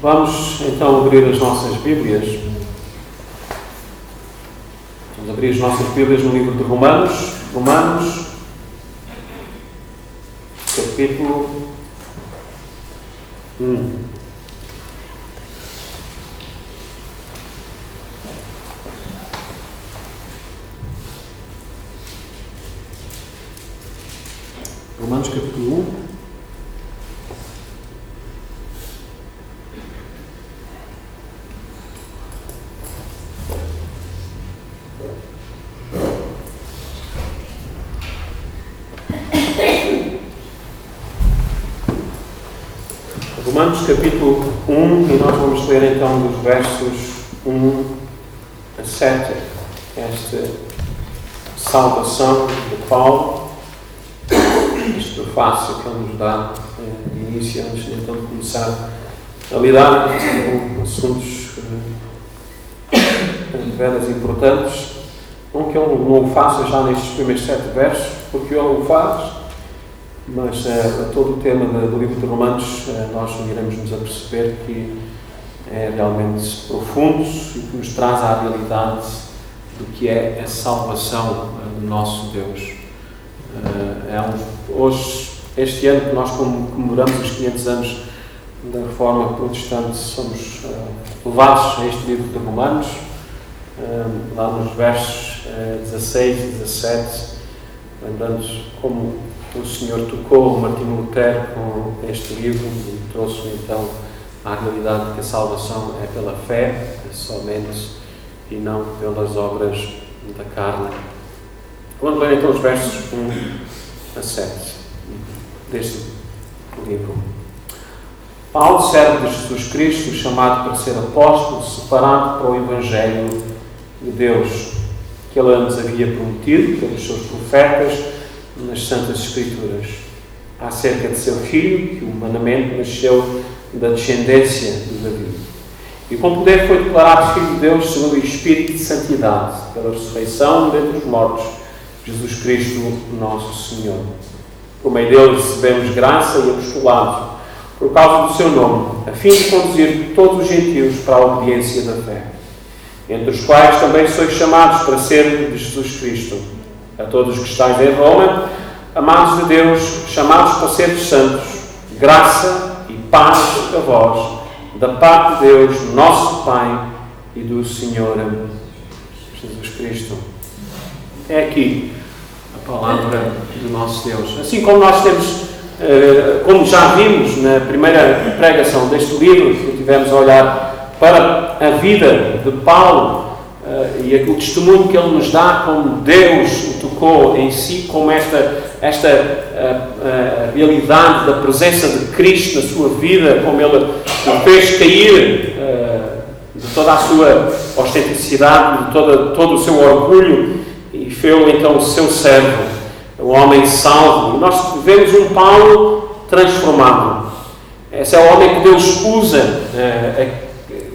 Vamos então abrir as nossas Bíblias. Vamos abrir as nossas Bíblias no livro de Romanos. Romanos, capítulo 1. Romanos, capítulo 1. Romanos capítulo 1, e nós vamos ler então dos versos 1 a 7, esta saudação de Paulo, este prefácio que ele nos dá de início, antes então de começar a lidar com assuntos de veras importantes. Não que ele não o faça já nestes primeiros 7 versos, porque ele o faz, mas a todo o tema do livro de Romanos nós iremos nos aperceber que é realmente profundo e que nos traz à realidade do que é a salvação do nosso Deus. Hoje, este ano que nós comemoramos os 500 anos da Reforma Protestante, somos levados a este livro de Romanos, lá nos versos 16 e 17, lembrando como o Senhor tocou Martinho Lutero com este livro e trouxe então à realidade que a salvação é pela fé somente e não pelas obras da carne. Vamos ler então os versos 1 a 7 deste livro. Paulo, servo de Jesus Cristo, chamado para ser apóstolo, separado para o Evangelho de Deus, que ele antes havia prometido pelos seus profetas nas Santas Escrituras, acerca de seu filho, que humanamente nasceu da descendência de Davi. E com poder foi declarado Filho de Deus segundo o Espírito de Santidade, pela ressurreição dentre os mortos, Jesus Cristo, nosso Senhor. Por meio dele recebemos graça e apostolado, por causa do seu nome, a fim de conduzir todos os gentios para a obediência da fé, entre os quais também sois chamados para ser de Jesus Cristo. A todos que estáis em Roma, amados de Deus, chamados para ser santos, graça e paz a vós, da parte de Deus, nosso Pai, e do Senhor Jesus Cristo. É aqui a palavra do nosso Deus. Assim como nós temos, como já vimos na primeira pregação deste livro, que tivemos a olhar para a vida de Paulo, e o testemunho que ele nos dá, como Deus o tocou em si, como esta realidade da presença de Cristo na sua vida, como ele o fez cair de toda a sua ostentacidade, de todo o seu orgulho, e fez-o então o seu servo, um homem salvo. E nós vemos um Paulo transformado. Esse é o homem que Deus usa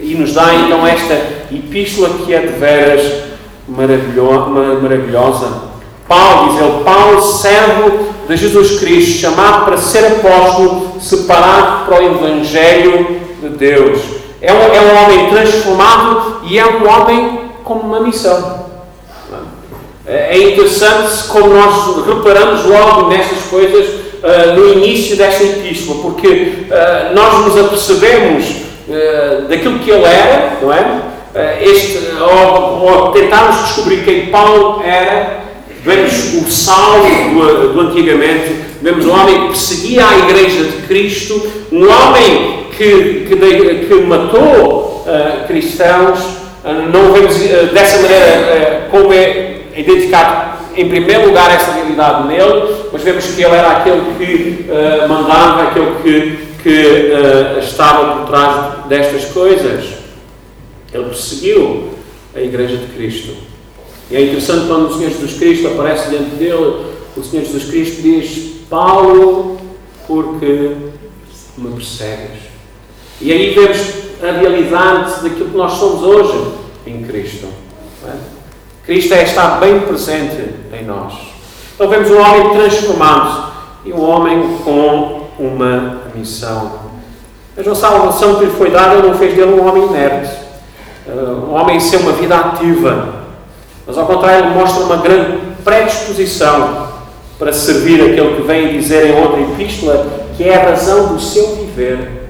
e nos dá então esta epístola que é de veras maravilhosa. Paulo, diz ele, Paulo, servo de Jesus Cristo, chamado para ser apóstolo, separado para o Evangelho de Deus. É um homem transformado e é um homem com uma missão. É interessante como nós reparamos logo nestas coisas no início desta epístola, porque nós nos apercebemos daquilo que ele era, não é? Ou tentarmos descobrir quem Paulo era. Vemos o Saulo do antigamente, vemos um homem que perseguia a Igreja de Cristo, um homem que matou cristãos. Não vemos dessa maneira como é identificado em primeiro lugar essa realidade nele, mas vemos que ele era aquele que mandava, aquele que estava por trás destas coisas. Ele perseguiu a Igreja de Cristo. E é interessante quando o Senhor Jesus Cristo aparece diante dele, o Senhor Jesus Cristo diz: Paulo, porque me persegues? E aí vemos a realidade daquilo que nós somos hoje em Cristo. Não é? Cristo está bem presente em nós. Então vemos um homem transformado e um homem com uma missão. Mas a salvação que lhe foi dada não fez dele um homem inerte, um homem sem uma vida ativa. Mas ao contrário, mostra uma grande predisposição para servir aquele que vem dizer em outra epístola que é a razão do seu viver.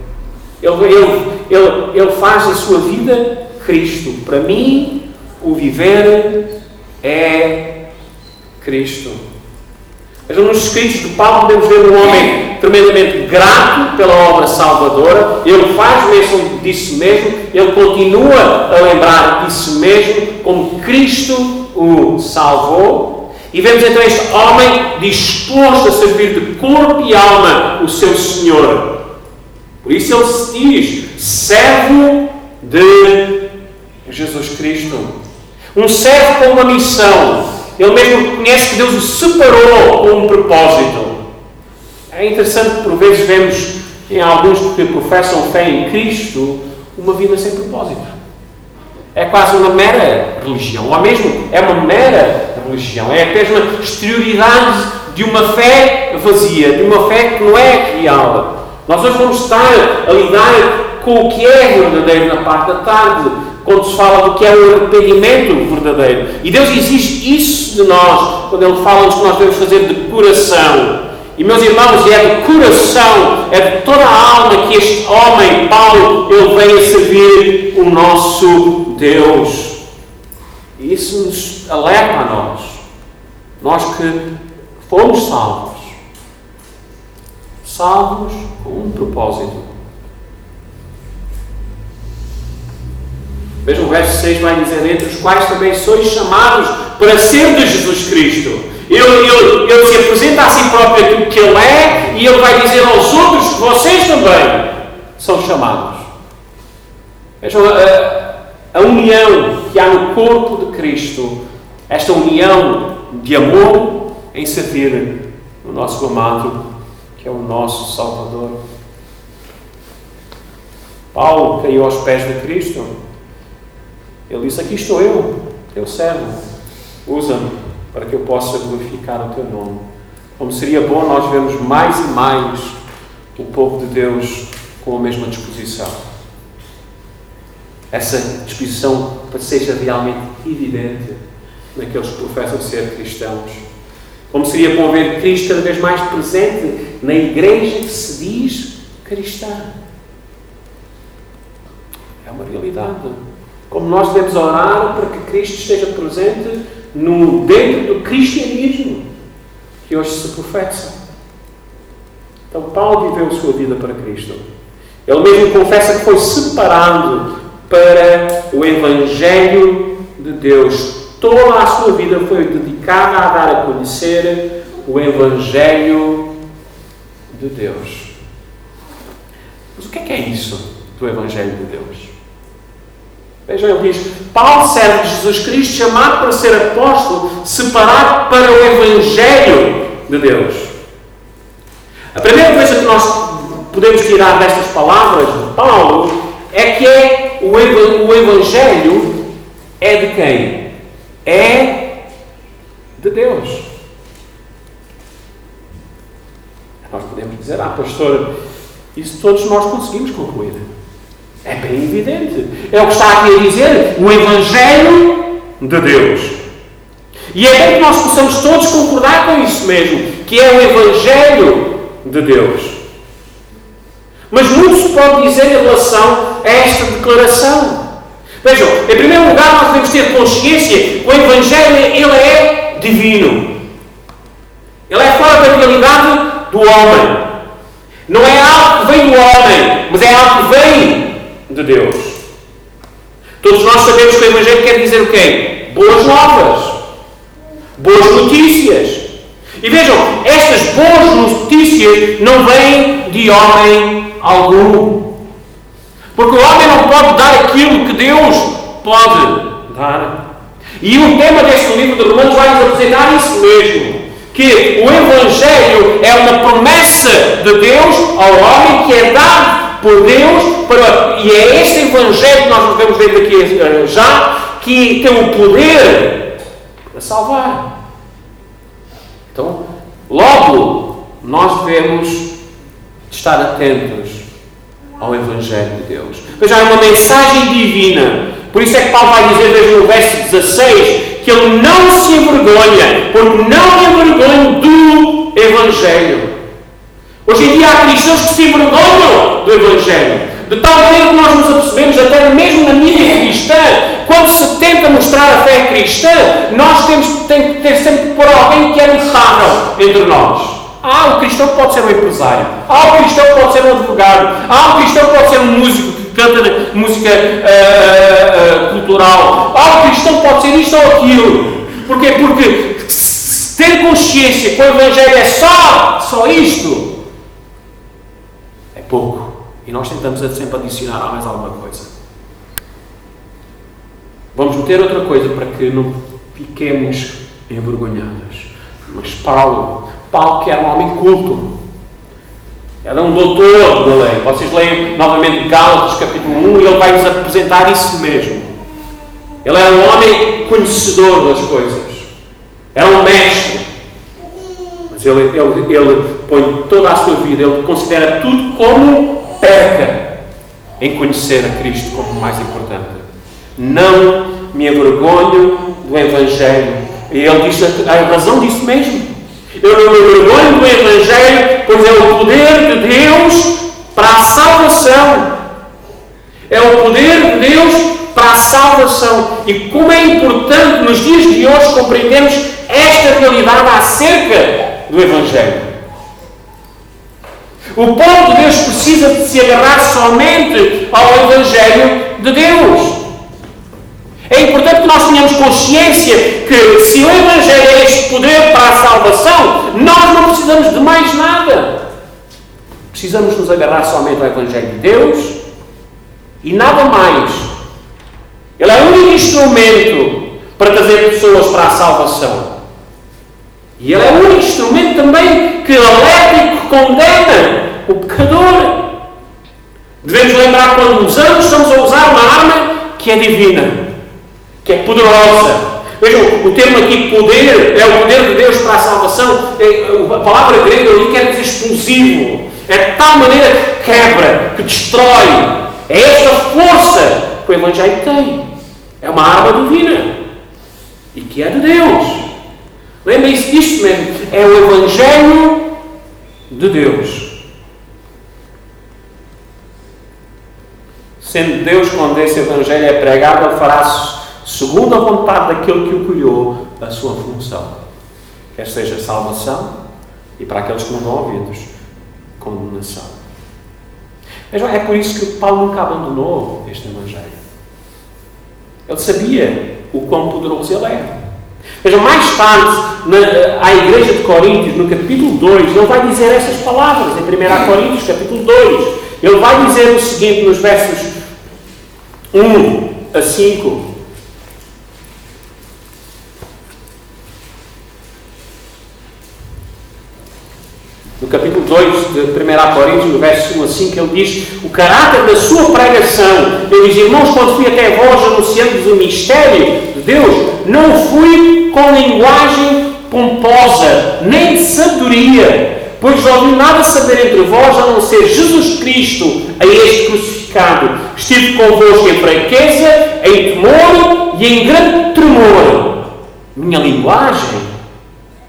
Ele faz a sua vida Cristo. Para mim, o viver é Cristo. Vejam, nos escritos de Paulo podemos ver um homem tremendamente grato pela obra salvadora. Ele faz menção disso mesmo. Ele continua a lembrar disso mesmo, como Cristo o salvou. E vemos então este homem disposto a servir de corpo e alma o seu Senhor. Por isso ele se diz servo de Jesus Cristo. Um servo com uma missão. Ele mesmo reconhece que Deus o separou com um propósito. É interessante que por vezes vemos em alguns que professam fé em Cristo uma vida sem propósito. É quase uma mera religião, ou mesmo é uma mera religião. É apenas uma exterioridade de uma fé vazia, de uma fé que não é real. Nós hoje vamos estar a lidar com o que é verdadeiro na parte da tarde, quando se fala do que é o arrependimento verdadeiro. E Deus exige isso de nós, quando Ele fala-nos que nós devemos fazer de coração. E, meus irmãos, é de coração, é de toda a alma que este homem, Paulo, ele vem a servir o nosso Deus. E isso nos alerta a nós. Nós que fomos salvos. Salvos com um propósito. Vejam, o verso 6 vai dizer, entre os quais também sois chamados para ser de Jesus Cristo. Ele se apresenta a si próprio aquilo que Ele é e Ele vai dizer aos outros que vocês também são chamados. Vejam, a união que há no corpo de Cristo, esta união de amor em servir o nosso amado, que é o nosso Salvador. Paulo caiu aos pés de Cristo. Ele disse, aqui estou eu, teu servo, usa-me para que eu possa glorificar o teu nome. Como seria bom nós vermos mais e mais o povo de Deus com a mesma disposição. Essa disposição para que seja realmente evidente naqueles que professam ser cristãos. Como seria bom ver Cristo cada vez mais presente na igreja que se diz cristã. É uma realidade. Como nós devemos orar para que Cristo esteja presente dentro do cristianismo que hoje se professa. Então Paulo viveu a sua vida para Cristo. Ele mesmo confessa que foi separado para o Evangelho de Deus. Toda a sua vida foi dedicada a dar a conhecer o Evangelho de Deus. Mas o que é isso do Evangelho de Deus? Vejam, ele diz, Paulo, servo de Jesus Cristo, chamado para ser apóstolo, separado para o Evangelho de Deus. A primeira coisa que nós podemos tirar destas palavras de Paulo é que o Evangelho é de quem? É de Deus. Nós podemos dizer, pastor, isso todos nós conseguimos concluir. É bem evidente. É o que está aqui a dizer, o Evangelho de Deus. E é bem que nós possamos todos concordar com isso mesmo, que é o Evangelho de Deus. Mas muito se pode dizer em relação a esta declaração. Vejam, em primeiro lugar nós devemos ter consciência que o Evangelho ele é divino. Ele é fora da realidade do homem. Não é algo que vem do homem, mas é algo que vem de Deus. Todos nós sabemos que o Evangelho quer dizer o quê? Boas novas. Boas notícias. E vejam, estas boas notícias não vêm de homem algum. Porque o homem não pode dar aquilo que Deus pode dar. E o tema deste livro de Romanos vai nos apresentar isso mesmo. Que o Evangelho é uma promessa de Deus ao homem que é dado por Deus, e é este Evangelho que nós devemos ver daqui já, que tem o poder para salvar. Então, logo, nós devemos estar atentos ao Evangelho de Deus. Veja, é uma mensagem divina. Por isso é que Paulo vai dizer, veja no verso 16, que ele não se envergonha, porque não me envergonho do Evangelho. Hoje em dia há cristãos que se envergonham do Evangelho. De tal maneira que nós nos apercebemos, até mesmo na mídia cristã, quando se tenta mostrar a fé cristã, nós temos que ter sempre por alguém que é notável entre nós. O cristão pode ser um empresário. O cristão pode ser um advogado. O cristão pode ser um músico que canta música cultural. O cristão pode ser isto ou aquilo. Porquê? Porque ter consciência que o Evangelho é só isto é pouco. E nós tentamos sempre adicionar mais alguma coisa. Vamos meter outra coisa para que não fiquemos envergonhados. Mas Paulo que era um homem culto, era um doutor da lei. Vocês leem novamente Gálatas capítulo 1 e ele vai nos apresentar isso mesmo. Ele era um homem conhecedor das coisas, era um mestre, mas ele põe toda a sua vida, ele considera tudo como perca em conhecer a Cristo como mais importante. Não me envergonho do Evangelho. E ele diz a razão disso mesmo. Eu não me envergonho do Evangelho, pois é o poder de Deus para a salvação. É o poder de Deus para a salvação. E como é importante nos dias de hoje compreendermos esta realidade acerca do Evangelho. O povo de Deus precisa de se agarrar somente ao Evangelho de Deus. É importante que nós tenhamos consciência que se o Evangelho é este poder para a salvação, nós não precisamos de mais nada. Precisamos nos agarrar somente ao Evangelho de Deus e nada mais. Ele é o único instrumento para trazer pessoas para a salvação. E ele é o único instrumento também que alerta e que condena o pecador. Devemos lembrar que quando usamos, estamos a usar uma arma que é divina, que é poderosa. Vejam, o termo aqui poder é o poder de Deus para a salvação. A palavra grega ali quer dizer explosivo. É de tal maneira que quebra, que destrói. É esta força que o Evangelho tem. É uma arma divina. E que é de Deus. Lembrem-se disto mesmo. É o Evangelho de Deus. Sendo Deus, quando esse Evangelho é pregado, ele fará segundo a vontade daquele que o criou, a sua função. Quer seja salvação, e para aqueles que não dão ouvidos, condenação. Vejam, é por isso que Paulo nunca abandonou este Evangelho. Ele sabia o quão poderoso ele é. Vejam, mais tarde, à igreja de Coríntios, no capítulo 2, ele vai dizer essas palavras, em 1 Coríntios, capítulo 2. Ele vai dizer o seguinte, nos versos 1 a 5. No capítulo 2 de 1 Coríntios, no verso 1 a 5, ele diz o caráter da sua pregação. Ele diz, irmãos, quando fui até vós anunciando-vos o mistério de Deus, não fui com linguagem pomposa, nem de sabedoria, pois não ouvi nada saber entre vós, a não ser Jesus Cristo, a este crucificado. Estive convosco em fraqueza, em temor e em grande tremor. Minha linguagem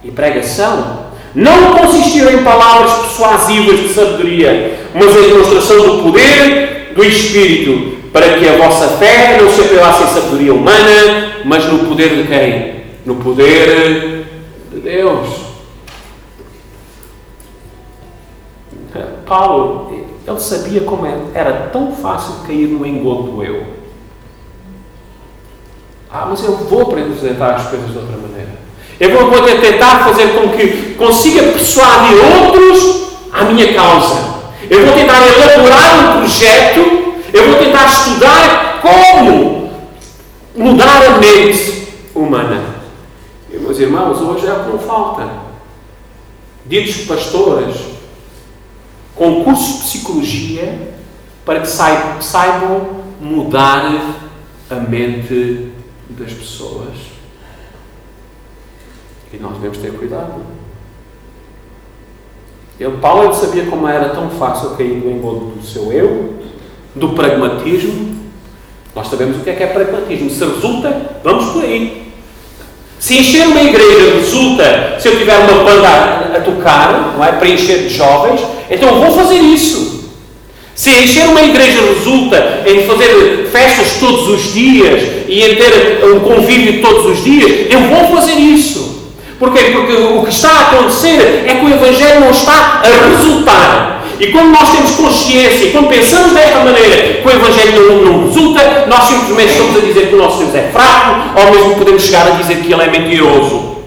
e pregação não consistiram em palavras persuasivas de sabedoria, mas em demonstração do poder do Espírito, para que a vossa fé não se apoiasse em sabedoria humana, mas no poder de quem? No poder de Deus. Paulo, ele sabia como era tão fácil cair no engodo do eu. Mas eu vou apresentar as coisas de outra maneira. Eu vou tentar fazer com que consiga persuadir outros à minha causa. Eu vou tentar elaborar um projeto. Eu vou tentar estudar como mudar a mente humana. E, meus irmãos, hoje é o que não falta. Ditos pastores com cursos de psicologia para que saibam mudar a mente das pessoas. E nós devemos ter cuidado. Paulo sabia como era tão fácil cair no engodo do seu eu, do pragmatismo. Nós sabemos o que é pragmatismo. Se resulta, vamos por aí. Se encher uma igreja resulta, se eu tiver uma banda a tocar, não é, para encher de jovens, então eu vou fazer isso. Se encher uma igreja resulta em fazer festas todos os dias e em ter um convívio todos os dias, eu vou fazer isso. Porquê? Porque o que está a acontecer é que o Evangelho não está a resultar. E quando nós temos consciência, e quando pensamos desta maneira que o Evangelho não resulta, nós simplesmente estamos a dizer que o nosso Deus é fraco, ou mesmo podemos chegar a dizer que Ele é mentiroso.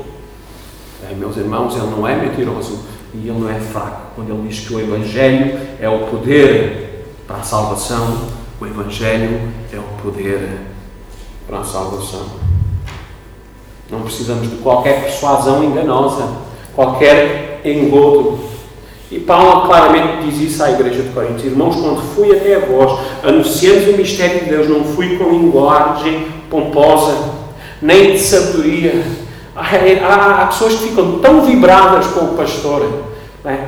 Meus irmãos, Ele não é mentiroso e Ele não é fraco. Quando Ele diz que o Evangelho é o poder para a salvação, o Evangelho é o poder para a salvação. Não precisamos de qualquer persuasão enganosa, qualquer engodo. E Paulo claramente diz isso à igreja de Corinto. Irmãos, quando fui até a vós, anunciando o mistério de Deus, não fui com linguagem pomposa, nem de sabedoria. Há pessoas que ficam tão vibradas com o pastor, não é?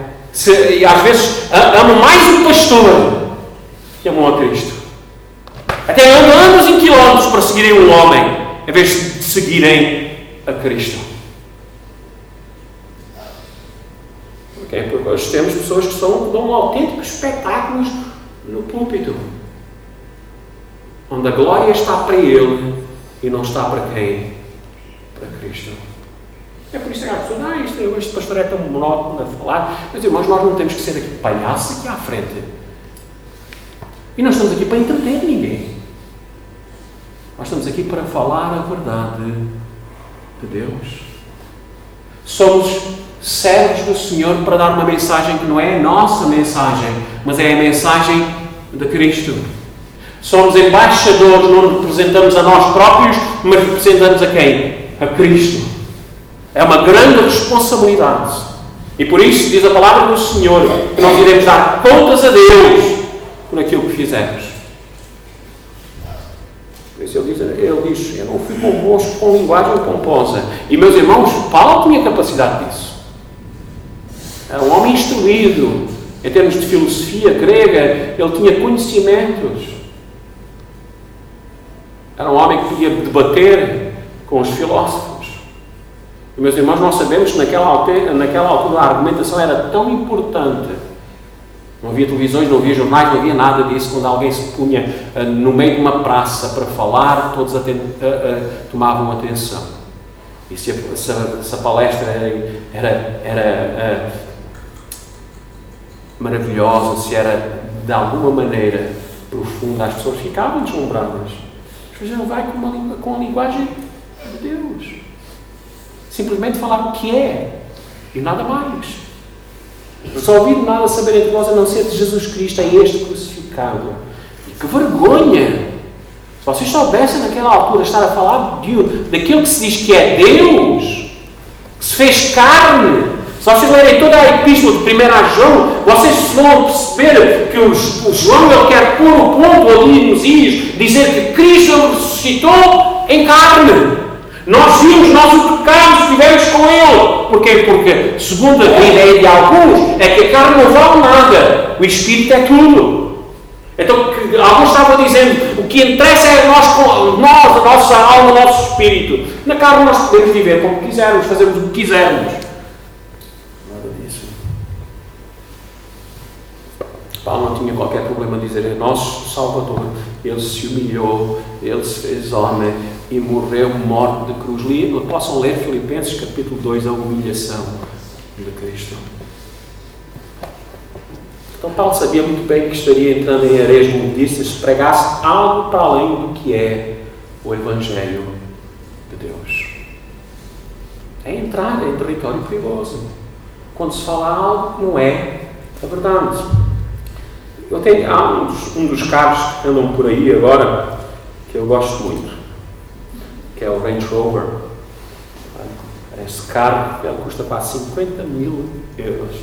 E às vezes amam mais o pastor que amam a Cristo. Até andam anos e quilómetros para seguirem um homem, em vez de seguirem a Cristo. Okay? Porque hoje temos pessoas que dão autênticos espetáculos no púlpito, onde a glória está para Ele e não está para quem? Para Cristo. É por isso que há pessoas, este pastor é tão monótono a falar. Mas irmãos, nós não temos que ser aqui palhaços aqui à frente. E nós estamos aqui para entreter ninguém. Nós estamos aqui para falar a verdade de Deus. Somos servos do Senhor para dar uma mensagem que não é a nossa mensagem, mas é a mensagem de Cristo. Somos embaixadores, não representamos a nós próprios, mas representamos a quem? A Cristo. É uma grande responsabilidade. E por isso diz a palavra do Senhor que nós iremos dar contas a Deus por aquilo que fizemos. Por isso ele diz, eu não fui convosco com linguagem pomposa. E meus irmãos, Paulo tinha capacidade disso. Era um homem instruído em termos de filosofia grega, ele tinha conhecimentos. Era um homem que podia debater com os filósofos. E, meus irmãos, nós sabemos que naquela altura a argumentação era tão importante. Não havia televisões, não havia jornais, não havia nada disso. Quando alguém se punha no meio de uma praça para falar, todos tomavam atenção. E se a palestra era maravilhosa, se era de alguma maneira profunda, as pessoas ficavam deslumbradas. Mas ele vai com a linguagem de Deus. Simplesmente falar o que é e nada mais. Não só ouvido nada saber entre vós a não ser de Jesus Cristo, é este crucificado. E que vergonha! Se vocês soubessem naquela altura estar a falar daquilo que se diz que é Deus, que se fez carne. Se vocês lerem toda a epístola de 1 João, vocês vão perceber que o João ele quer pôr o ponto ali nos is, dizer que Cristo ressuscitou em carne. Nós vimos, nós o tocámos, estivemos com Ele. Porquê? Porque, segundo a ideia de alguns, é que a carne não vale nada. O Espírito é tudo. Então, alguns estavam dizendo, o que interessa é nós, a nossa alma, o nosso Espírito. Na carne nós podemos viver como quisermos, fazermos o que quisermos. Nada disso. Paulo não tinha qualquer problema em dizer, é nosso Salvador. Ele se humilhou, Ele se fez homem e morreu morte de cruz. Possam ler Filipenses capítulo 2, a humilhação de Cristo. Então Paulo sabia muito bem que estaria entrando em areias movediças se pregasse algo para além do que é o Evangelho de Deus. É entrar em território perigoso. Quando se fala algo que não é a verdade. Há um dos carros que andam por aí agora que eu gosto muito, que é o Range Rover. Esse carro ele custa quase 50 mil euros.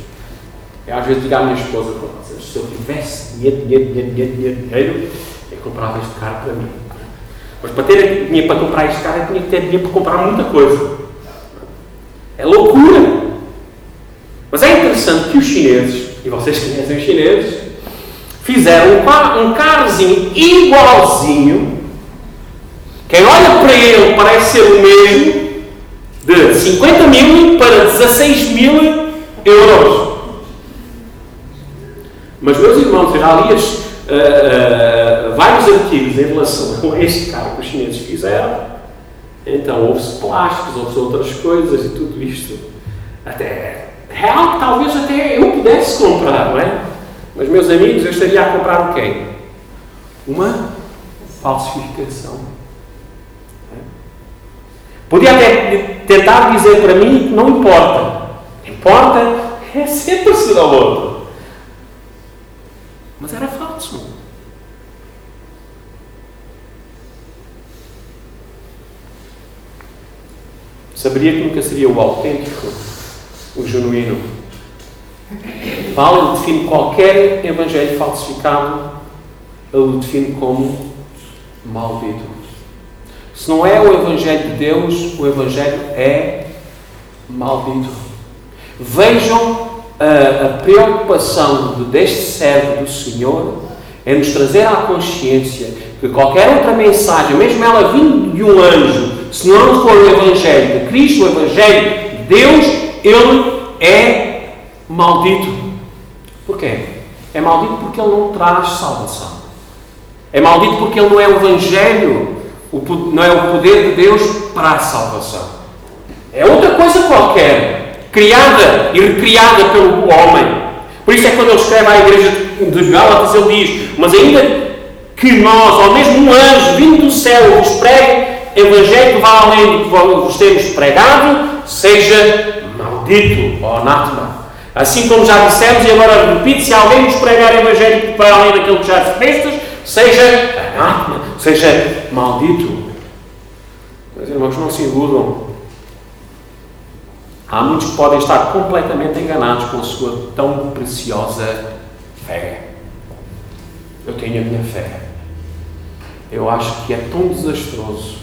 Eu às vezes digo à minha esposa, se eu tivesse dinheiro, eu comprava este carro para mim. Mas para ter dinheiro para comprar este carro, eu tinha que ter dinheiro para comprar muita coisa. É loucura! Mas é interessante interessante que os chineses, e vocês conhecem os chineses, fizeram um carrozinho igualzinho. Quem olha para ele parece ser o mesmo, de 50 mil para 16 mil euros. Mas, meus irmãos, eu já li vários artigos em relação a este carro que os chineses fizeram. Então, houve-se plásticos, houve-se outras coisas e tudo isto. Até é algo que talvez até eu pudesse comprar, não é? Mas, meus amigos, eu estaria a comprar o quê? Uma falsificação. Podia até tentar dizer para mim que não importa. Importa é sempre ser ao outro. Mas era falso. Saberia que nunca seria o autêntico, o genuíno. Paulo define qualquer evangelho falsificado, ele o define como maldito. Se não é o evangelho de Deus, o evangelho é maldito. Vejam a preocupação deste servo do Senhor é nos trazer à consciência que qualquer outra mensagem, mesmo ela vindo de um anjo, se não for o evangelho de Cristo, o evangelho de Deus, ele é maldito. Porquê? É maldito porque ele não traz salvação. É maldito porque ele não é o evangelho, não é o poder de Deus para a salvação. É outra coisa qualquer, criada e recriada pelo homem. Por isso é que quando ele escreve à igreja de Gálatas, ele diz: mas ainda que nós, ou mesmo um anjo vindo do céu, vos pregue evangelho que vá além do que vos temos pregado, seja maldito, ou anátema. Assim como já dissemos, e agora repito, se alguém vos pregar evangelho que vá além daquilo que já recebestes, seja anátema, seja maldito. Meus irmãos, não se iludam. Há muitos que podem estar completamente enganados com a sua tão preciosa fé. Eu tenho a minha fé. Eu acho que é tão desastroso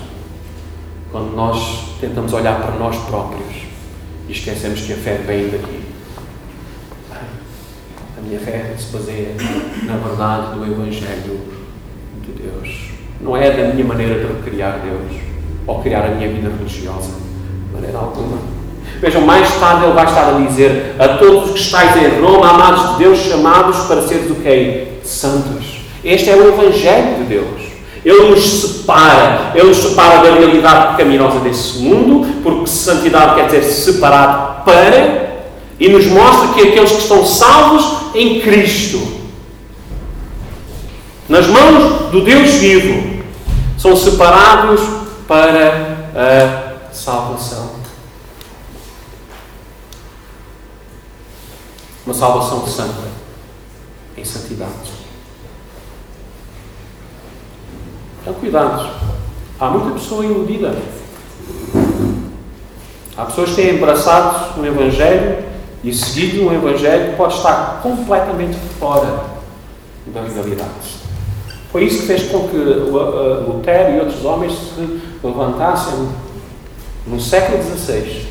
quando nós tentamos olhar para nós próprios e esquecemos que a fé vem daqui. A minha fé se baseia na verdade do Evangelho de Deus. Não é da minha maneira de recriar Deus ou criar a minha vida religiosa. De maneira alguma. Vejam, mais tarde ele vai estar a dizer: a todos os que estáis em Roma, amados de Deus, chamados para seres o quê? Santos. Este é o Evangelho de Deus. Ele nos separa da realidade pecaminosa desse mundo, porque santidade quer dizer separado para, e nos mostra que aqueles que estão salvos em Cristo, nas mãos do Deus vivo, são separados para a salvação. Uma salvação santa, em santidade. Então, cuidado. Há muita pessoa iludida. Há pessoas que têm abraçado um Evangelho e seguido um Evangelho que pode estar completamente fora da realidade. Foi isso que fez com que Lutero e outros homens se levantassem no século XVI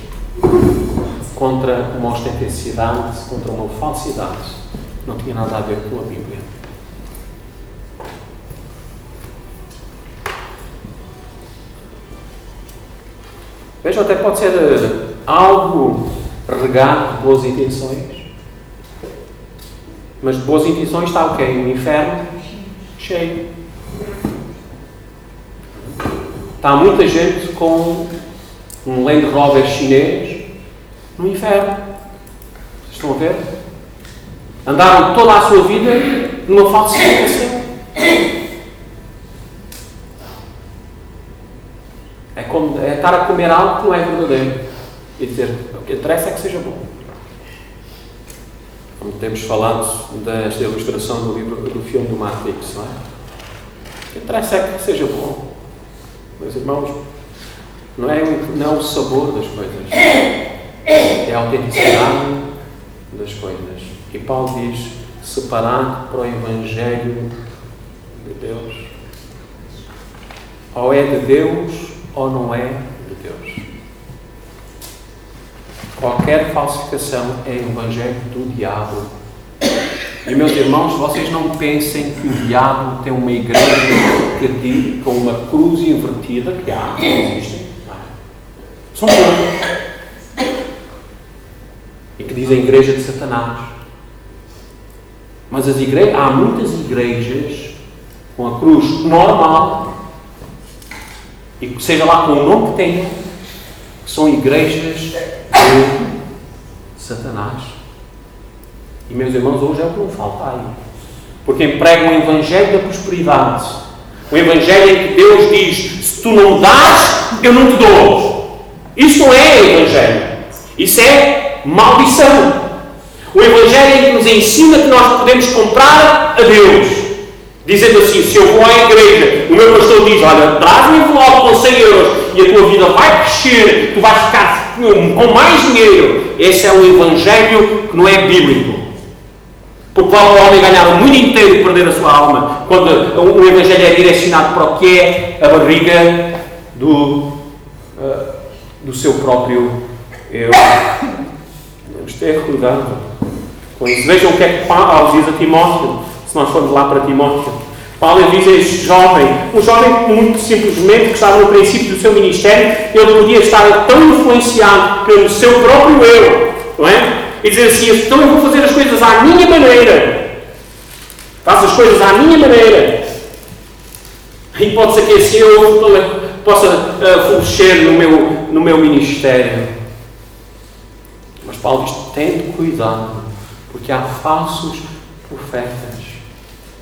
contra uma ostentacidade, contra uma falsidade. Não tinha nada a ver com a Bíblia. Vejam, até pode ser algo regado de boas intenções. Mas de boas intenções está o quê? Um inferno cheio. Está muita gente com um Land Rover chinês no inferno. Vocês estão a ver? Andaram toda a sua vida numa falsificação. É estar a comer algo que não é verdadeiro. E dizer, o que interessa é que seja bom. Como temos falado desta ilustração do filme do Matrix, não é? O que interessa é que seja bom. Meus irmãos, não é o sabor das coisas. É a autenticidade das coisas. E Paulo diz, separado para o Evangelho de Deus. Ou é de Deus, ou não é de Deus. Qualquer falsificação é o evangelho do diabo. E, meus irmãos, vocês não pensem que o diabo tem uma igreja com uma cruz invertida, que há, não existem. São poucos. E que dizem igreja de Satanás. Mas há muitas igrejas com a cruz normal, e seja lá com o nome que tenham, que são igrejas de Satanás. E, meus irmãos, hoje é o que não falta aí. Porque empregam o evangelho da prosperidade. O evangelho em que Deus diz: se tu não dás, eu não te dou. Isso não é evangelho. Isso é maldição. O evangelho em que nos ensina que nós podemos comprar a Deus. Dizendo assim: se eu vou à igreja, o meu pastor diz: olha, traz um envelope com 100 euros e a tua vida vai crescer, tu vais ficar com mais dinheiro. Esse é um evangelho que não é bíblico. Porque vale o homem ganhar o mundo inteiro e perder a sua alma, quando o evangelho é direcionado para o que é a barriga do seu próprio eu. Vamos ter cuidado com isso. Vejam o que é que Paulo diz a Timóteo. Se nós formos lá para Timóteo, Paulo diz a este jovem, um jovem muito simplesmente que estava no princípio do seu ministério, ele podia estar tão influenciado pelo seu próprio eu, não é? E dizer assim: então eu vou fazer as coisas à minha maneira. Faço as coisas à minha maneira. E pode ser que assim eu possa florescer no meu ministério. Mas Paulo diz: tenha cuidado, porque há falsos profetas.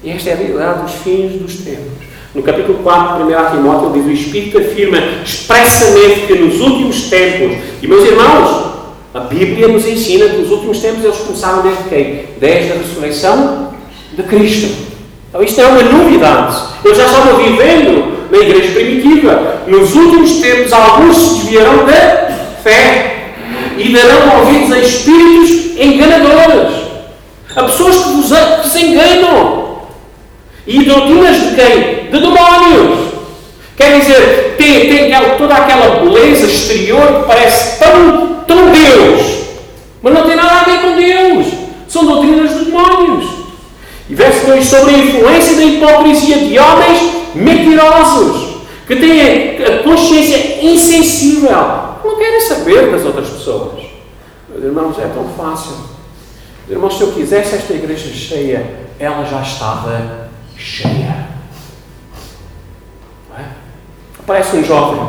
E esta é a realidade dos fins dos tempos. No capítulo 4 de 1 Timóteo, ele diz: o Espírito afirma expressamente que nos últimos tempos, e meus irmãos, a Bíblia nos ensina que nos últimos tempos eles começaram desde quem? Desde a ressurreição de Cristo. Então isto é uma novidade. Eles já estavam vivendo na igreja primitiva. Nos últimos tempos alguns se desviarão da fé e darão ouvidos a espíritos enganadores, a pessoas que vos enganam. E doutrinas de quem? De demónios. Quer dizer, tem toda aquela beleza exterior que parece tão Deus, mas não tem nada a ver com Deus. São doutrinas de demónios. E verso 2: sobre a influência da hipocrisia de homens mentirosos, que têm a consciência insensível, não querem saber das outras pessoas. Meus irmãos, é tão fácil. Meus irmãos, se eu quisesse esta igreja cheia, ela já estava cheia. Não é? Aparece um jovem,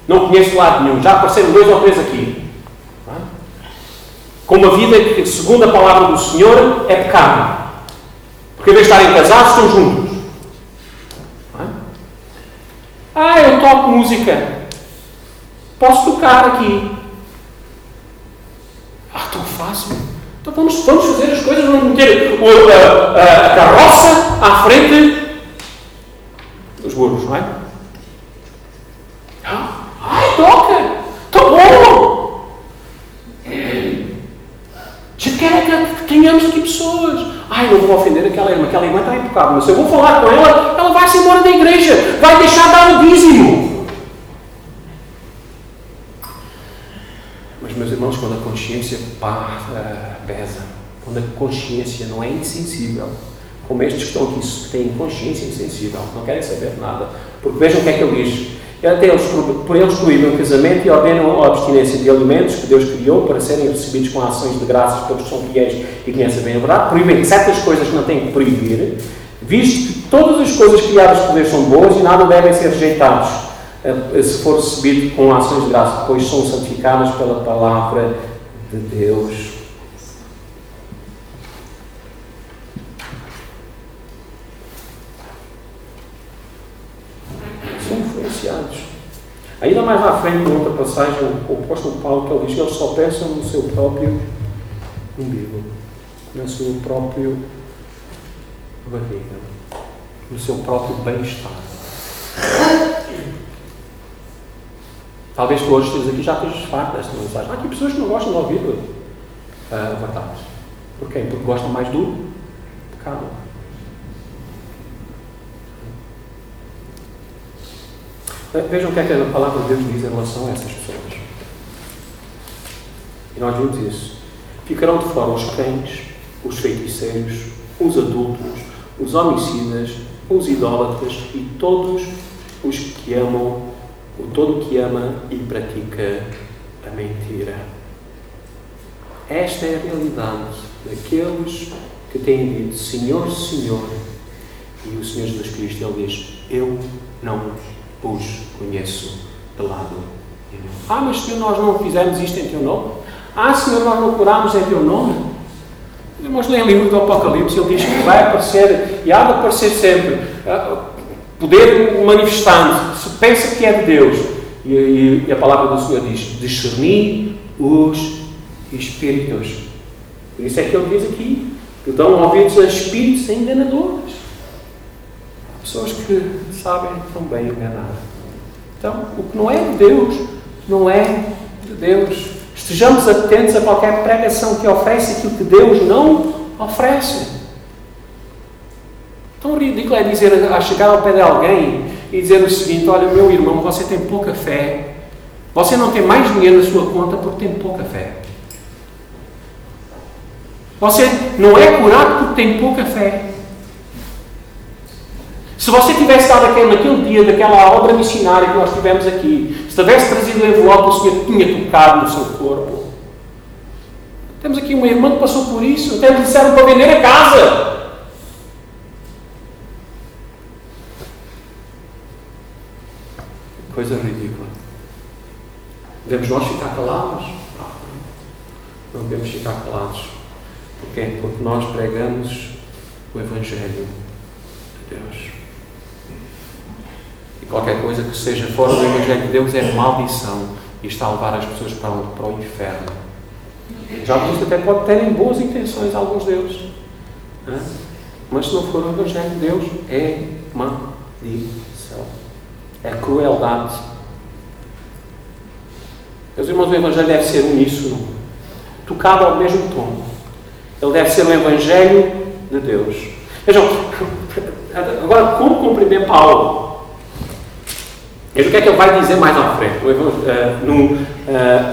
não conheço lado nenhum, já apareceram 2 ou 3 aqui, não é? Com uma vida que, segundo a palavra do Senhor, é pecado, porque em vez de estarem casados, estão juntos. Não é? Eu toco música, posso tocar aqui. Tão fácil. Então vamos fazer as coisas, vamos meter a carroça à frente dos burros, não é? Toca! Está bom! Já quero que tenhamos aqui pessoas. Não vou ofender aquela irmã está impecável, mas se eu vou falar com ela, ela vai-se embora da igreja, vai deixar de dar o dízimo. Mas, meus irmãos, quando a consciência pesa, quando a consciência não é insensível, como estes que estão aqui que têm consciência insensível, não querem saber de nada, porque vejam o que é que ele diz. Por eles proíbem o casamento e ordenam a abstinência de alimentos que Deus criou para serem recebidos com ações de graças pelos que são fiéis e conhecem bem a verdade. Proíbem certas coisas que não têm que proibir, visto que todas as coisas criadas por Deus são boas e nada devem ser rejeitados se for recebido com ações de graça, pois são santificadas pela palavra de Deus. São influenciados. Ainda mais à frente, em outra passagem, o apóstolo Paulo, que ele diz que eles só pensam no seu próprio umbigo, no seu próprio barriga, no seu próprio bem-estar. Talvez tu hoje estejas aqui já estejas farto desta mensagem. Há aqui pessoas que não gostam de ouvir a verdade. Porquê? Porque gostam mais do pecado. Vejam o que é que a palavra de Deus diz em relação a essas pessoas. E nós vimos isso. Ficarão de fora os cães, os feiticeiros, os adúlteros, os homicidas, os idólatras e todos os que amam, todo o que ama e pratica a mentira. Esta é a realidade daqueles que têm dito Senhor, Senhor, e o Senhor Jesus Cristo, Ele diz: eu não os conheço de lado nenhum. Mas Senhor, nós não fizemos isto em Teu nome? Senhor, nós não curámos em Teu nome? Mas nem o livro do Apocalipse, ele diz que vai aparecer, e há de aparecer sempre, poder manifestando, se pensa que é de Deus. E a palavra do Senhor diz: discernir os espíritos. Por isso é que ele diz aqui, que dão ouvidos a espíritos enganadores. Há pessoas que sabem tão bem enganar. Então, o que não é de Deus, não é de Deus. Estejamos atentos a qualquer pregação que oferece aquilo que Deus não oferece. Tão ridículo é dizer, a chegar ao pé de alguém e dizer o seguinte: olha, meu irmão, você tem pouca fé. Você não tem mais dinheiro na sua conta porque tem pouca fé. Você não é curado porque tem pouca fé. Se você tivesse dado naquele dia daquela obra missionária que nós tivemos aqui, se tivesse trazido o envelope, o Senhor tinha tocado no seu corpo. Temos aqui uma irmã que passou por isso, até lhe disseram para vender a casa. Coisa ridícula. Devemos nós ficar calados? Não devemos ficar calados. Porquê? Porque nós pregamos o Evangelho de Deus. E qualquer coisa que seja fora do Evangelho de Deus é maldição e está a levar as pessoas para o inferno. Já visto, até pode terem boas intenções alguns deles. Mas se não for o Evangelho de Deus, é maldição. É crueldade. Meus irmãos, o Evangelho deve ser uníssono, tocado ao mesmo tom. Ele deve ser o Evangelho de Deus. Vejam, agora como compreender Paulo? Veja o que é que ele vai dizer mais à frente.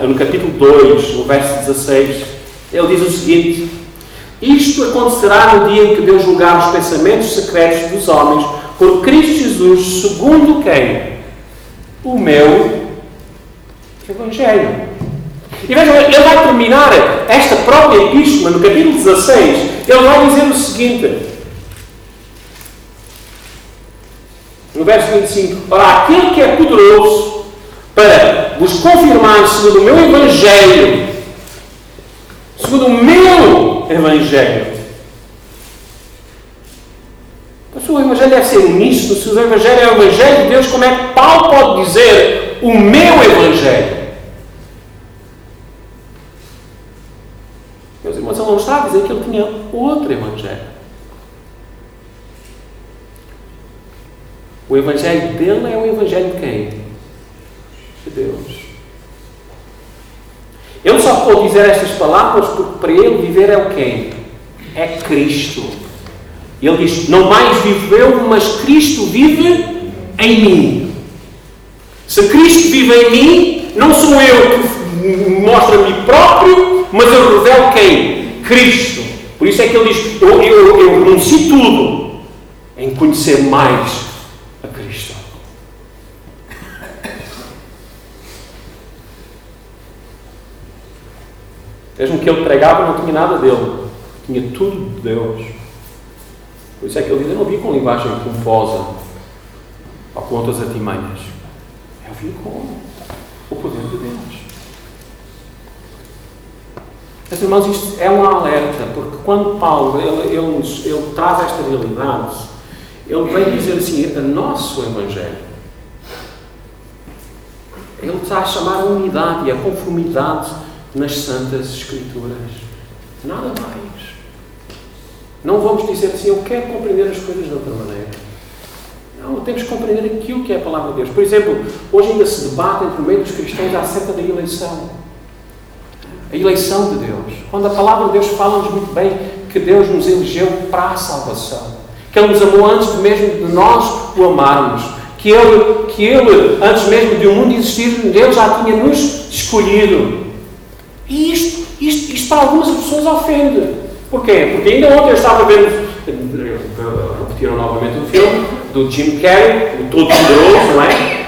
No capítulo 2, no verso 16, ele diz o seguinte: isto acontecerá no dia em que Deus julgar os pensamentos secretos dos homens por Cristo Jesus, segundo quem? O meu Evangelho. E vejam, ele vai terminar esta própria epístola, no capítulo 16, ele vai dizer o seguinte, no verso 25: ora, aquele que é poderoso para vos confirmar segundo o meu Evangelho, segundo o meu Evangelho. Se o Evangelho deve ser uníssono, se o Evangelho é o Evangelho de Deus, como é que Paulo pode dizer o meu Evangelho? Meus irmãos, ele não está a dizer que ele tinha outro Evangelho. O Evangelho dele é o Evangelho de quem? De Deus. Ele só pode dizer estas palavras porque para ele viver é o quem? É Cristo. Ele diz: não mais vivo eu, mas Cristo vive em mim. Se Cristo vive em mim, não sou eu que mostro a mim próprio, mas eu revelo quem? Cristo. Por isso é que ele diz: eu renuncio tudo em conhecer mais a Cristo. Vejam que ele pregava não tinha nada dele, tinha tudo de Deus. Por isso é que ele diz: eu não vim com linguagem pomposa ou com outras artimanhas. Eu vim com o poder de Deus. Mas, irmãos, isto é um alerta, porque quando Paulo ele traz esta realidade, ele vem dizer assim: a nosso Evangelho. Ele está a chamar a unidade e a conformidade nas Santas Escrituras. Nada mais. Não vamos dizer assim: eu quero compreender as coisas de outra maneira. Não, temos que compreender aquilo que é a palavra de Deus. Por exemplo, hoje ainda se debate entre o meio dos cristãos acerca da eleição. A eleição de Deus. Quando a palavra de Deus fala-nos muito bem que Deus nos elegeu para a salvação. Que Ele nos amou antes mesmo de nós o amarmos. Que Ele, antes mesmo de o mundo existir, Deus já tinha nos escolhido. E isto Isto para algumas pessoas ofende. Porquê? Porque ainda ontem eu estava vendo, repetiram novamente o filme, do Jim Carrey, o Todo-Poderoso, não é?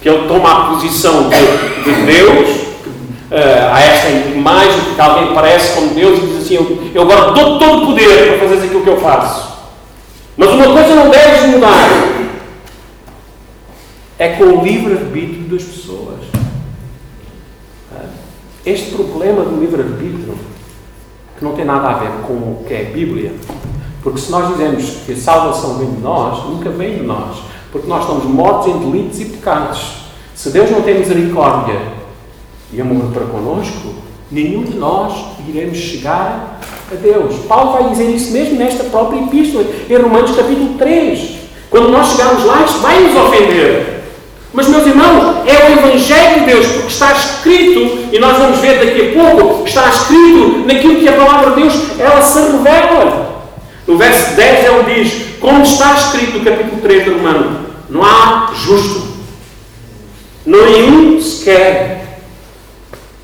Que ele toma a posição de Deus, há esta imagem que alguém parece como Deus e diz assim, eu agora dou todo o poder para fazer aquilo que eu faço. Mas uma coisa não deve mudar, é com o livre-arbítrio das pessoas. Este problema do livre-arbítrio, que não tem nada a ver com o que é a Bíblia, porque se nós dizemos que a salvação vem de nós, nunca vem de nós, porque nós estamos mortos em delitos e pecados. Se Deus não tem misericórdia e amor para connosco, nenhum de nós iremos chegar a Deus. Paulo vai dizer isso mesmo nesta própria epístola, em Romanos capítulo 3. Quando nós chegarmos lá, isto vai nos ofender. Mas, meus irmãos, é o Evangelho de Deus, porque está escrito, e nós vamos ver daqui a pouco, está escrito naquilo que a palavra de Deus, ela se revela. No verso 10 ele diz, como está escrito no capítulo 3 de Romanos, não há justo, nenhum sequer,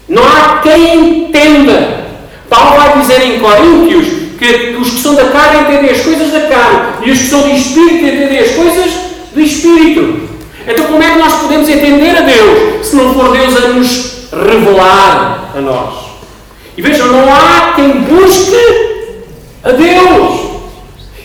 não há quem entenda. Paulo vai dizer em Coríntios que os que são da carne entendem as coisas da carne, e os que são do Espírito entendem as coisas do Espírito. Então como é que nós podemos entender a Deus, se não for Deus a nos revelar a nós? E vejam, não há quem busque a Deus.